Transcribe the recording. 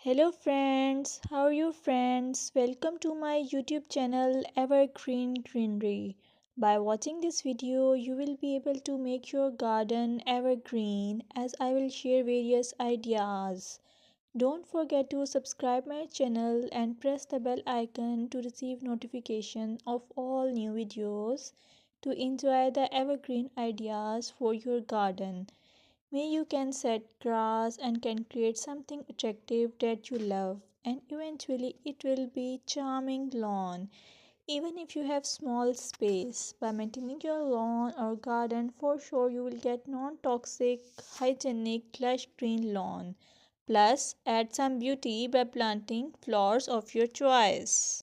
Hello friends, how are you friends? Welcome to my YouTube channel Evergreen Greenery. By watching this video, you will be able to make your garden evergreen as I will share various ideas. Don't forget to subscribe my channel and press the bell icon to receive notification of all new videos to enjoy the evergreen ideas for your garden. May you can set grass and can create something attractive that you love and eventually it will be charming lawn. Even if you have small space, by maintaining your lawn or garden for sure you will get non-toxic, hygienic, lush green lawn. Plus add some beauty by planting flowers of your choice.